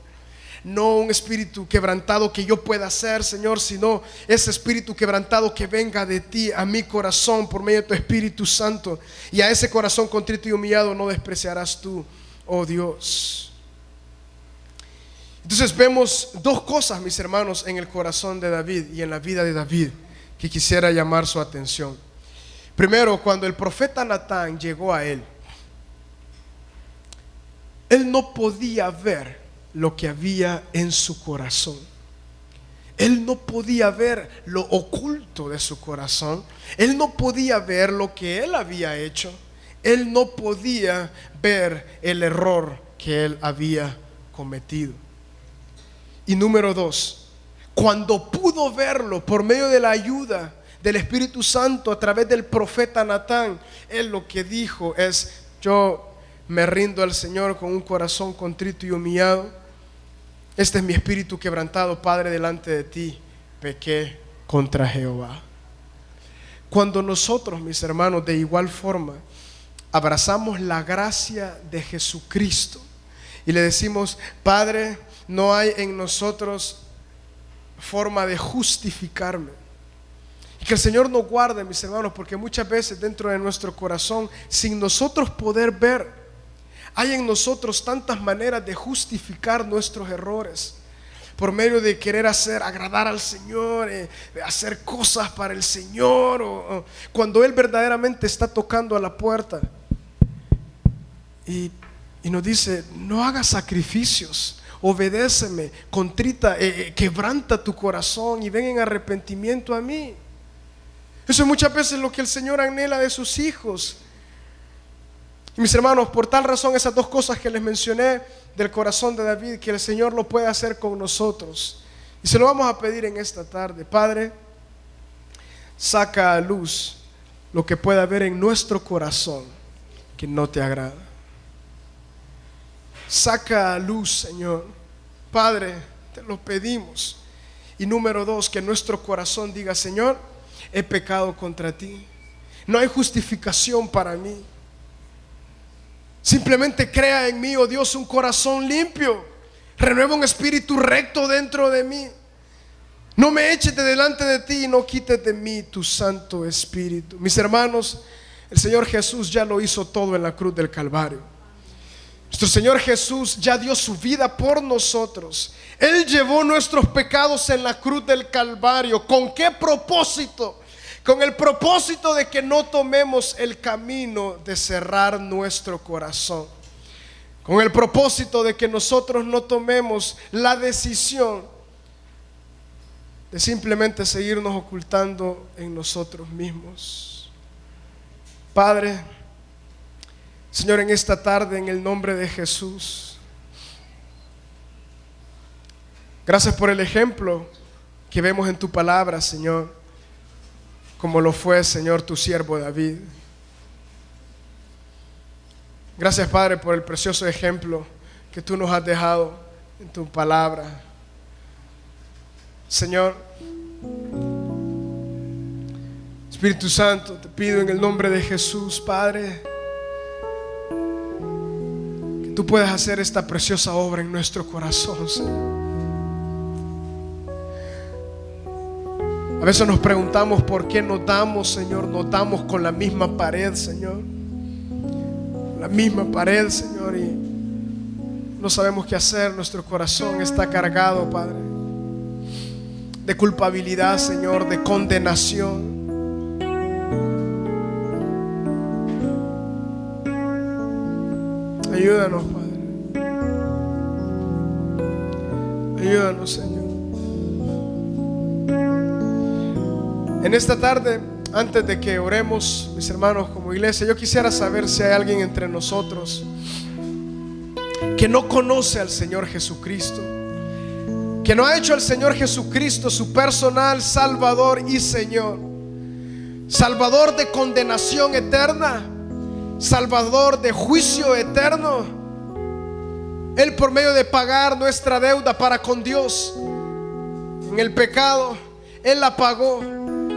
No un espíritu quebrantado que yo pueda hacer, Señor, sino ese espíritu quebrantado que venga de ti a mi corazón por medio de tu Espíritu Santo. Y a ese corazón contrito y humillado no despreciarás tú, oh Dios. Entonces vemos dos cosas, mis hermanos, en el corazón de David y en la vida de David, que quisiera llamar su atención. Primero, cuando el profeta Natán llegó a él no podía ver lo que había en su corazón. Él no podía ver lo oculto de su corazón. Él no podía ver lo que él había hecho. Él no podía ver el error que él había cometido. Y número dos, cuando pudo verlo por medio de la ayuda del Espíritu Santo a través del profeta Natán, él lo que dijo es: yo me rindo al Señor con un corazón contrito y humillado. Este es mi espíritu quebrantado, Padre, delante de ti pequé contra Jehová. Cuando nosotros, mis hermanos, de igual forma abrazamos la gracia de Jesucristo y le decimos: Padre, no hay en nosotros forma de justificarme. Y que el Señor nos guarde, mis hermanos, porque muchas veces dentro de nuestro corazón, sin nosotros poder ver, hay en nosotros tantas maneras de justificar nuestros errores, por medio de querer agradar al Señor, hacer cosas para el Señor, o cuando Él verdaderamente está tocando a la puerta y nos dice: no hagas sacrificios, obedéceme, contrita, quebranta tu corazón y ven en arrepentimiento a mí. Eso es muchas veces lo que el Señor anhela de sus hijos. Y mis hermanos, por tal razón, esas dos cosas que les mencioné del corazón de David, que el Señor lo puede hacer con nosotros. Y se lo vamos a pedir en esta tarde. Padre, saca a luz lo que pueda haber en nuestro corazón que no te agrada. Saca a luz, Señor. Padre, te lo pedimos. Y número dos, que nuestro corazón diga: Señor, he pecado contra ti. No hay justificación para mí. Simplemente crea en mí, oh Dios, un corazón limpio. Renueva un espíritu recto dentro de mí. No me eches de delante de ti y no quites de mí tu Santo Espíritu. Mis hermanos, el Señor Jesús ya lo hizo todo en la cruz del Calvario. Nuestro Señor Jesús ya dio su vida por nosotros. Él llevó nuestros pecados en la cruz del Calvario. ¿Con qué propósito? Con el propósito de que no tomemos el camino de cerrar nuestro corazón. Con el propósito de que nosotros no tomemos la decisión de simplemente seguirnos ocultando en nosotros mismos. Padre, Señor, en esta tarde, en el nombre de Jesús, gracias por el ejemplo que vemos en tu palabra, Señor, como lo fue, Señor, tu siervo David. Gracias, Padre, por el precioso ejemplo que tú nos has dejado en tu palabra. Señor, Espíritu Santo, te pido en el nombre de Jesús, Padre, que tú puedas hacer esta preciosa obra en nuestro corazón, Señor. A veces nos preguntamos por qué nos damos, Señor. Nos damos con la misma pared, Señor. La misma pared, Señor, y no sabemos qué hacer. Nuestro corazón está cargado, Padre, de culpabilidad, Señor, de condenación. Ayúdanos, Padre. Ayúdanos, Señor. En esta tarde, antes de que oremos, mis hermanos, como iglesia, yo quisiera saber si hay alguien entre nosotros que no conoce al Señor Jesucristo, que no ha hecho al Señor Jesucristo su personal Salvador y Señor. Salvador de condenación eterna, Salvador de juicio eterno. Él, por medio de pagar nuestra deuda para con Dios en el pecado, Él la pagó.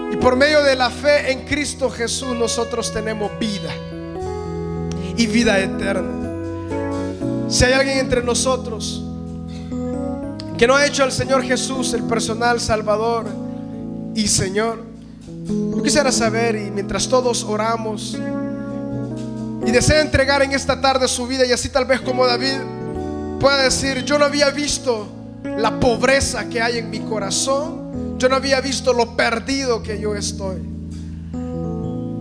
Y por medio de la fe en Cristo Jesús nosotros tenemos vida y vida eterna. Si hay alguien entre nosotros que no ha hecho al Señor Jesús el personal Salvador y Señor, yo quisiera saber, y mientras todos oramos, y desea entregar en esta tarde su vida, y así tal vez como David pueda decir: yo no había visto la pobreza que hay en mi corazón, yo no había visto lo perdido que yo estoy,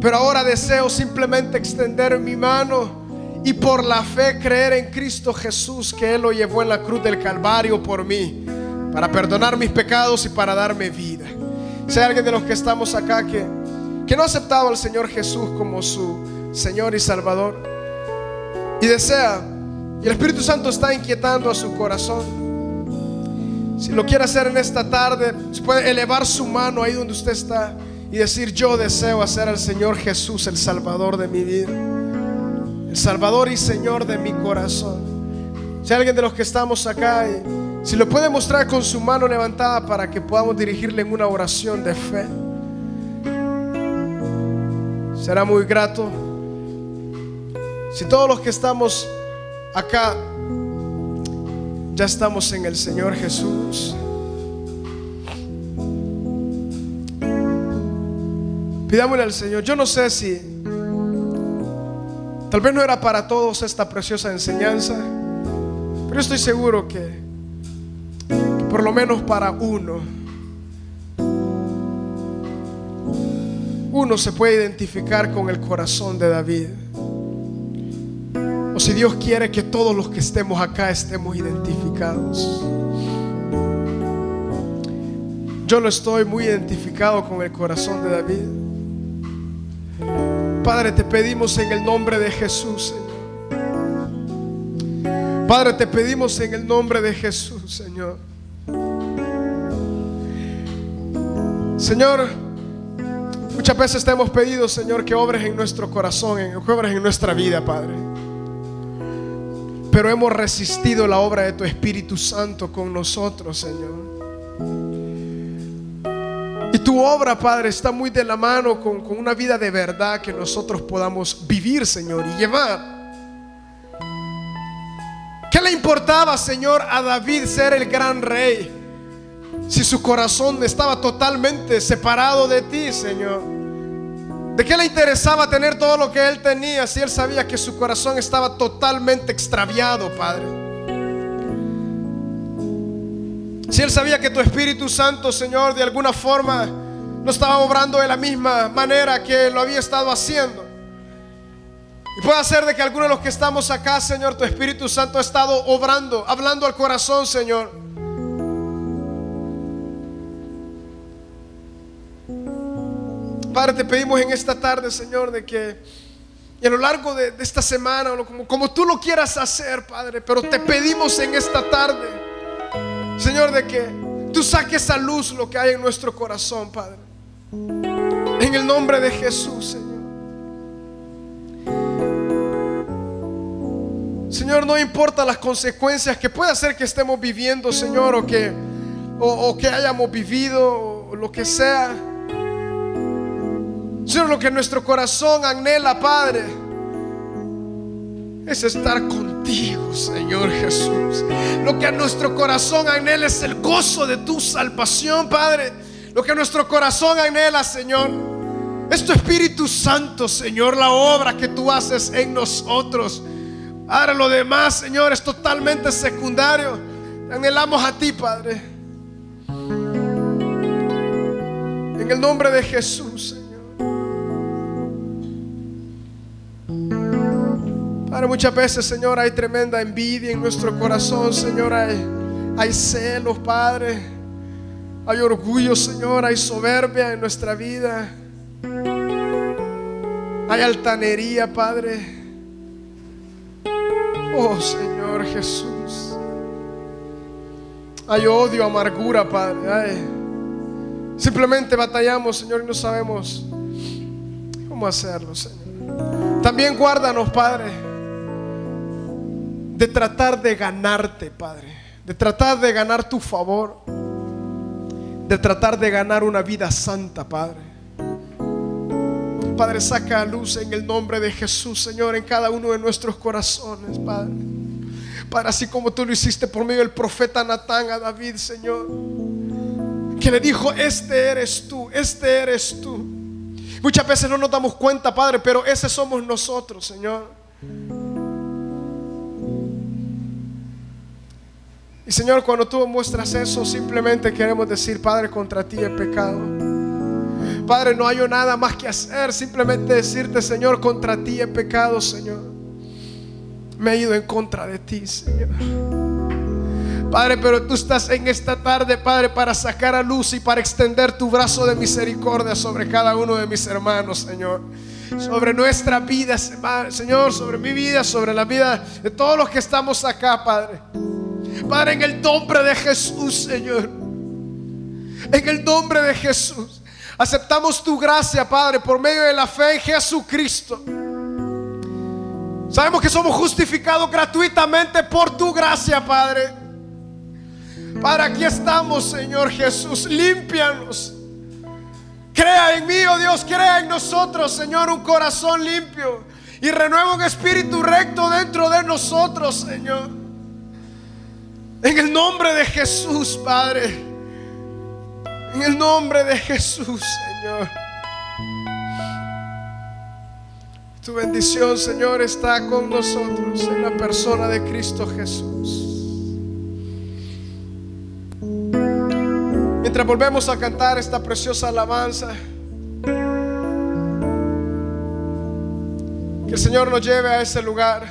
pero ahora deseo simplemente extender mi mano y por la fe creer en Cristo Jesús, que Él lo llevó en la cruz del Calvario por mí, para perdonar mis pecados y para darme vida. Si hay alguien de los que estamos acá que no ha aceptado al Señor Jesús como su Señor y Salvador, y desea, y el Espíritu Santo está inquietando a su corazón, si lo quiere hacer en esta tarde, puede elevar su mano ahí donde usted está y decir: yo deseo hacer al Señor Jesús el Salvador de mi vida, el Salvador y Señor de mi corazón. Si hay alguien de los que estamos acá, y si lo puede mostrar con su mano levantada para que podamos dirigirle en una oración de fe, será muy grato. Si todos los que estamos acá ya estamos en el Señor Jesús, pidámosle al Señor. Yo no sé si tal vez no era para todos esta preciosa enseñanza, pero estoy seguro que por lo menos para uno se puede identificar con el corazón de David. O si Dios quiere que todos los que estemos acá estemos identificados. Yo lo estoy muy identificado con el corazón de David. Padre, te pedimos en el nombre de Jesús, Señor. Padre, te pedimos en el nombre de Jesús, Señor. Señor, muchas veces te hemos pedido, Señor, que obres en nuestro corazón, que obres en nuestra vida, Padre. Pero hemos resistido la obra de tu Espíritu Santo con nosotros, Señor. Y tu obra, Padre, está muy de la mano con una vida de verdad que nosotros podamos vivir, Señor, y llevar. importaba, Señor, a David ser el gran rey si su corazón estaba totalmente separado de ti, Señor? ¿De qué le interesaba tener todo lo que él tenía si él sabía que su corazón estaba totalmente extraviado, Padre? Si él sabía que tu Espíritu Santo, Señor, de alguna forma no estaba obrando de la misma manera que lo había estado haciendo. Y puede ser de que algunos de los que estamos acá, Señor, tu Espíritu Santo ha estado obrando, hablando al corazón, Señor. Padre, te pedimos en esta tarde, Señor, de que y a lo largo de esta semana, como tú lo quieras hacer, Padre, pero te pedimos en esta tarde, Señor, de que tú saques a luz lo que hay en nuestro corazón, Padre, en el nombre de Jesús, Señor. Señor, no importa las consecuencias que pueda ser que estemos viviendo, Señor, o que hayamos vivido, o lo que sea. Señor, lo que nuestro corazón anhela, Padre, es estar contigo, Señor Jesús. Lo que a nuestro corazón anhela es el gozo de tu salvación, Padre. Lo que nuestro corazón anhela, Señor, es tu Espíritu Santo, Señor, la obra que tú haces en nosotros. Ahora lo demás, Señor, es totalmente secundario. Anhelamos a ti, Padre, en el nombre de Jesús, Señor. Padre, muchas veces, Señor, hay tremenda envidia en nuestro corazón, Señor. Hay celos, Padre. Hay orgullo, Señor. Hay soberbia en nuestra vida. Hay altanería, Padre. Oh, Señor Jesús. Hay odio, amargura, Padre. Simplemente batallamos, Señor, y no sabemos cómo hacerlo, Señor. También guárdanos, Padre, de tratar de ganarte, Padre, de tratar de ganar tu favor, de tratar de ganar una vida santa, Padre. Padre, saca a luz en el nombre de Jesús, Señor, en cada uno de nuestros corazones, Padre. Padre, así como tú lo hiciste por medio del profeta Natán a David, Señor, que le dijo: este eres tú, este eres tú. Muchas veces no nos damos cuenta, Padre, pero ese somos nosotros, Señor. Y Señor, cuando tú muestras eso, simplemente queremos decir: Padre, contra ti he pecado. Padre, no hay nada más que hacer, simplemente decirte: Señor, contra ti he pecado, Señor. Me he ido en contra de ti, Señor. Padre, pero tú estás en esta tarde, Padre, para sacar a luz y para extender tu brazo de misericordia sobre cada uno de mis hermanos, Señor. Sobre nuestra vida, Señor, sobre mi vida, sobre la vida de todos los que estamos acá, Padre. Padre, en el nombre de Jesús, Señor, en el nombre de Jesús, aceptamos tu gracia, Padre, por medio de la fe en Jesucristo. Sabemos que somos justificados gratuitamente por tu gracia, Padre. Padre, aquí estamos, Señor Jesús. Límpianos. Crea en mí, oh Dios, crea en nosotros, Señor, un corazón limpio, y renueva un espíritu recto dentro de nosotros, Señor. En el nombre de Jesús, Padre. En el nombre de Jesús, Señor. Tu bendición, Señor, está con nosotros en la persona de Cristo Jesús. Mientras volvemos a cantar esta preciosa alabanza, que el Señor nos lleve a ese lugar,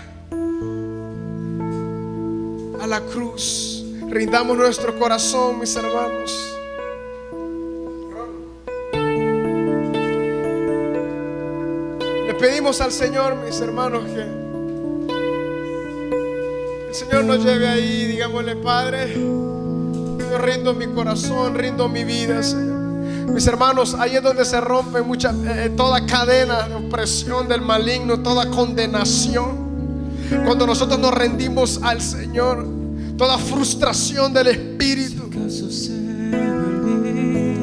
a la cruz. Rindamos nuestro corazón, mis hermanos. Le pedimos al Señor, mis hermanos, que el Señor nos lleve ahí. Digámosle: Padre, yo rindo mi corazón, rindo mi vida, Señor. Mis hermanos, ahí es donde se rompe toda cadena de opresión del maligno, toda condenación. Cuando nosotros nos rendimos al Señor, toda frustración del espíritu,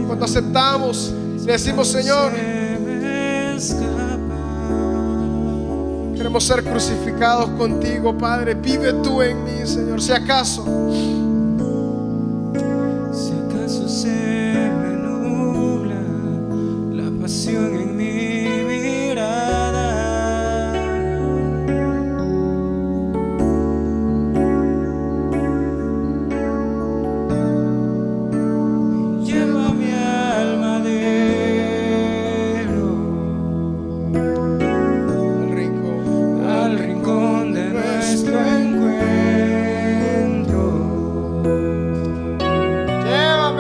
cuando aceptamos, le decimos: Señor, Queremos ser crucificados contigo, Padre. Vive tú en mí, Señor. Si acaso se me nubla la pasión en mi mirada, lleva mi alma al rincón de nuestro encuentro.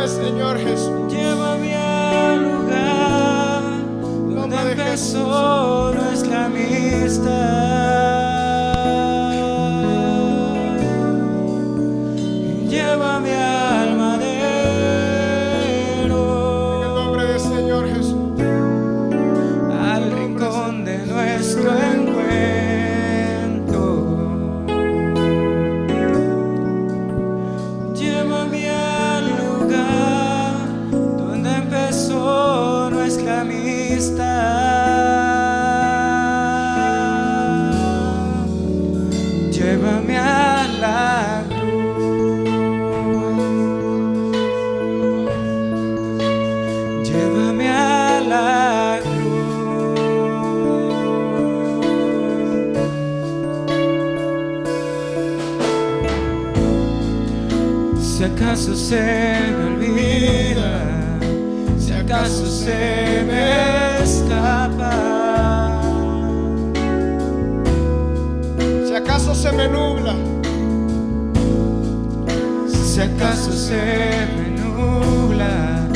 Señor Jesús, Llévame al lugar donde empezó nuestra amistad. Llévame al madero, en el nombre del Señor Jesús, al rincón de nuestro encuentro. Llévame al lugar donde empezó nuestra amistad. Llévame a la cruz. Llévame a la cruz. Si acaso se me olvida, si acaso se me escapa, si acaso se me nubla, si acaso se me nubla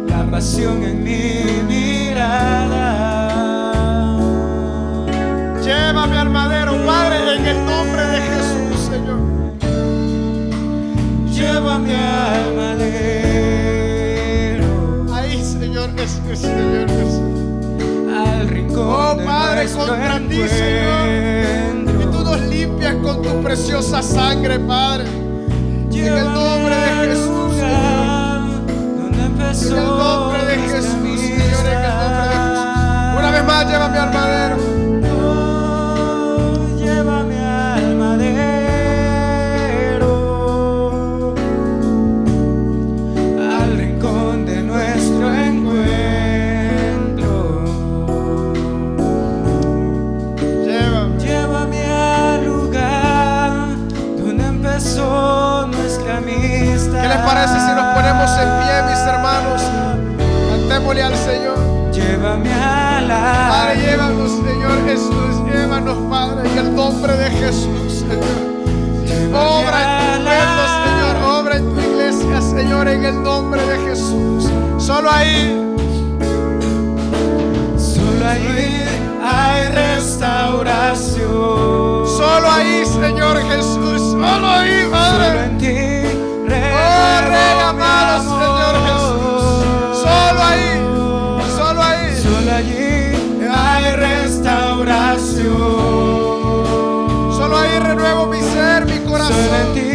la pasión en mi mirada, llévame al madero, Padre, en el nombre de Jesús, Señor. llévame al madero, Ahí, Señor Jesús, Señor Jesús. al rincón Oh, de Padre, nuestro contra ti, Señor. encuentro. Y tú nos limpias con tu preciosa sangre, Padre. En el Llévame nombre de al Jesús, lugar donde empezó En el nombre de nuestra Jesús, Señor, en el nombre de Jesús. amistad. Una vez más, llévame al madero. Oh, llévame al madero, al rincón de nuestro encuentro. Llévame. Llévame al lugar donde empezó nuestra amistad. ¿Qué les parece si nos ponemos en pie, mis hermanos? Cantémosle al Señor. Llévame a la Padre, llévanos, Señor Jesús. Llévanos, Padre, en el nombre de Jesús, Señor. Obra en tu pueblo, Señor. Obra en tu iglesia, Señor, en el nombre de Jesús. Solo ahí. Solo ahí hay restauración. Solo ahí, Señor Jesús. Solo ahí, Solo Padre. en ti Oh, renuevo Rey mi amado, Señor Jesús. Solo ahí. Solo ahí. Solo allí hay restauración. Solo ahí renuevo mi ser, mi Solo en corazón. ti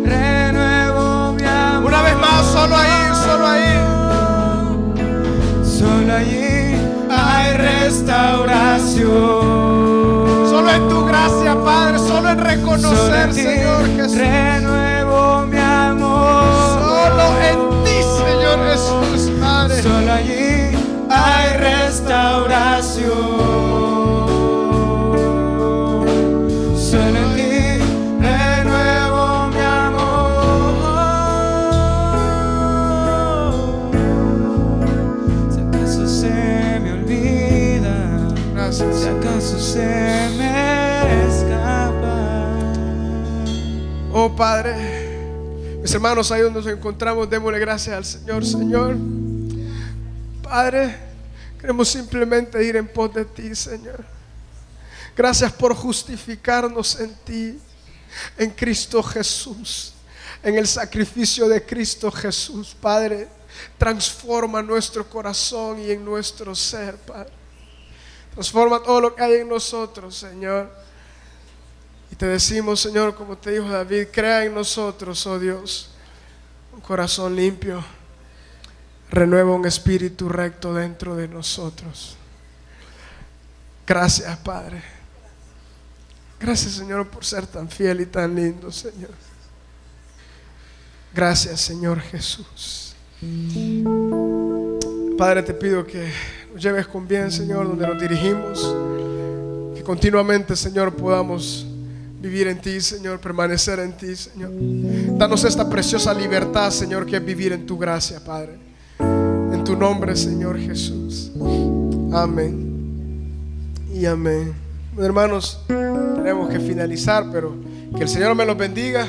renuevo mi amor. Una vez más, solo ahí, solo ahí. Solo allí hay restauración. Solo en tu gracia, Padre. Solo en Solo reconocer, en ti Señor Jesús. renuevo mi amor. Solo en ti, Señor Jesús, Padre. Solo allí hay restauración. Solo en ti renuevo mi amor. Si acaso se me olvida, Gracias. si acaso se me escapa. Oh, Padre. Mis hermanos, ahí donde nos encontramos, démosle gracias al Señor. Señor, Padre, queremos simplemente ir en pos de ti, Señor. Gracias por justificarnos en ti, en Cristo Jesús, en el sacrificio de Cristo Jesús. Padre, transforma nuestro corazón y en nuestro ser, Padre. Transforma todo lo que hay en nosotros, Señor. Y te decimos, Señor, como te dijo David, crea en nosotros, oh Dios, un corazón limpio. Renueva un espíritu recto dentro de nosotros. Gracias, Padre. Gracias, Señor, por ser tan fiel y tan lindo, Señor. Gracias, Señor Jesús. Padre, te pido que nos lleves con bien, Señor, donde nos dirigimos. Que continuamente, Señor, podamos vivir en ti, Señor, permanecer en ti, Señor. Danos esta preciosa libertad, Señor, que es vivir en tu gracia, Padre. En tu nombre, Señor Jesús. Amén y amén. Bueno, hermanos, tenemos que finalizar, pero que el Señor me los bendiga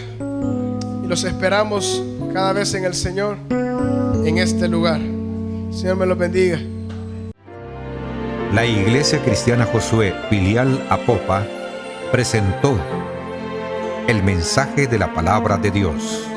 y los esperamos cada vez en el Señor, en este lugar. El Señor me los bendiga. La Iglesia Cristiana Josué, filial Apopa, presentó el mensaje de la palabra de Dios.